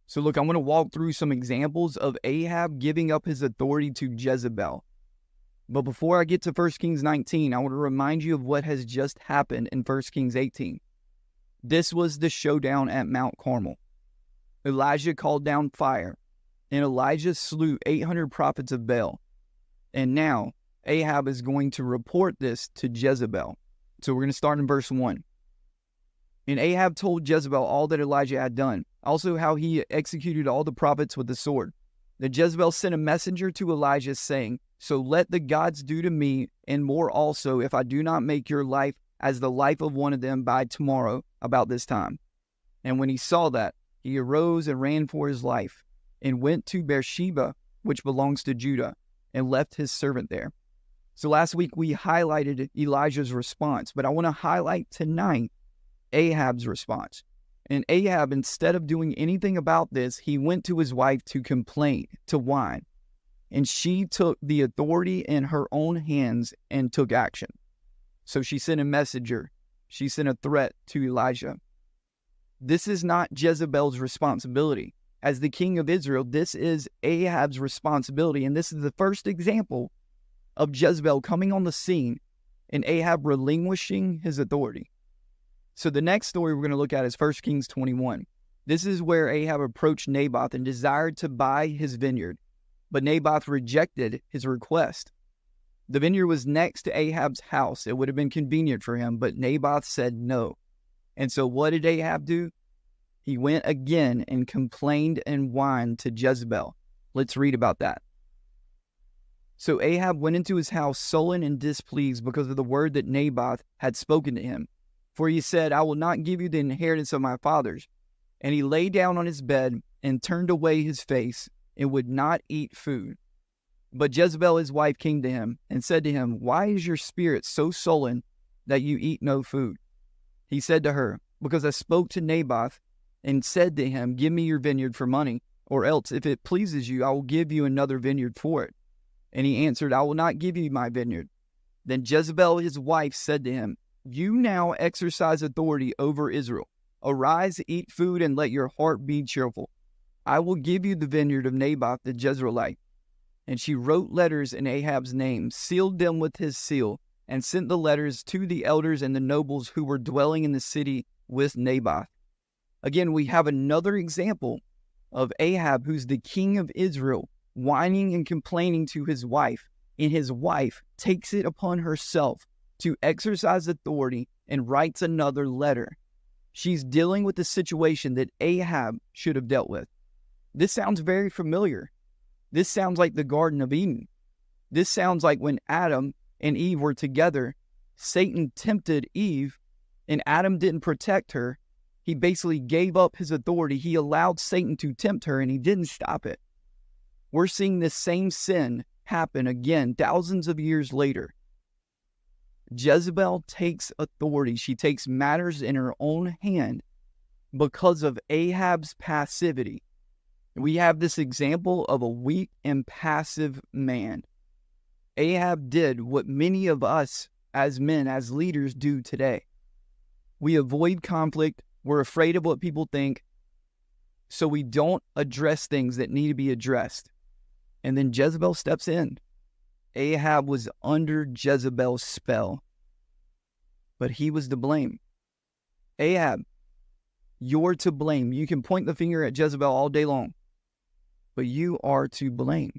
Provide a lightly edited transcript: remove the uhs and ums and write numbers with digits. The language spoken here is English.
So look, I'm going to walk through some examples of Ahab giving up his authority to Jezebel. But before I get to 1 Kings 19, I want to remind you of what has just happened in 1 Kings 18. This was the showdown at Mount Carmel. Elijah called down fire, and Elijah slew 800 prophets of Baal. And now Ahab is going to report this to Jezebel. So we're going to start in verse 1. And Ahab told Jezebel all that Elijah had done, also how he executed all the prophets with the sword. Then Jezebel sent a messenger to Elijah, saying, "So let the gods do to me, and more also, if I do not make your life as the life of one of them by tomorrow about this time." And when he saw that, he arose and ran for his life, and went to Beersheba, which belongs to Judah, and left his servant there. So last week we highlighted Elijah's response, but I want to highlight tonight Ahab's response. And Ahab, instead of doing anything about this, he went to his wife to complain, to whine. And she took the authority in her own hands and took action. So she sent a messenger. She sent a threat to Elijah. This is not Jezebel's responsibility. As the king of Israel, this is Ahab's responsibility. And this is the first example of Jezebel coming on the scene and Ahab relinquishing his authority. So the next story we're going to look at is 1 Kings 21. This is where Ahab approached Naboth and desired to buy his vineyard, but Naboth rejected his request. The vineyard was next to Ahab's house. It would have been convenient for him, but Naboth said no. And so what did Ahab do? He went again and complained and whined to Jezebel. Let's read about that. So Ahab went into his house sullen and displeased because of the word that Naboth had spoken to him. For he said, "I will not give you the inheritance of my fathers." And he lay down on his bed and turned away his face and would not eat food. But Jezebel his wife came to him and said to him, "Why is your spirit so sullen that you eat no food?" He said to her, "Because I spoke to Naboth and said to him, 'Give me your vineyard for money, or else if it pleases you, I will give you another vineyard for it.' And he answered, 'I will not give you my vineyard.' Then Jezebel his wife said to him, 'You now exercise authority over Israel. Arise, eat food, and let your heart be cheerful. I will give you the vineyard of Naboth the Jezreelite.' And she wrote letters in Ahab's name, sealed them with his seal, and sent the letters to the elders and the nobles who were dwelling in the city with Naboth." Again, we have another example of Ahab, who's the king of Israel, whining and complaining to his wife, and his wife takes it upon herself to exercise authority and writes another letter. She's dealing with the situation that Ahab should have dealt with. This sounds very familiar. This sounds like the Garden of Eden. This sounds like when Adam and Eve were together, Satan tempted Eve, and Adam didn't protect her. He basically gave up his authority. He allowed Satan to tempt her, and he didn't stop it. We're seeing this same sin happen again thousands of years later. Jezebel takes authority. She takes matters in her own hand because of Ahab's passivity. We have this example of a weak and passive man. Ahab did what many of us as men, as leaders, do today. We avoid conflict. We're afraid of what people think, so we don't address things that need to be addressed. And then Jezebel steps in. Ahab was under Jezebel's spell, but he was to blame. Ahab, you're to blame. You can point the finger at Jezebel all day long, but you are to blame.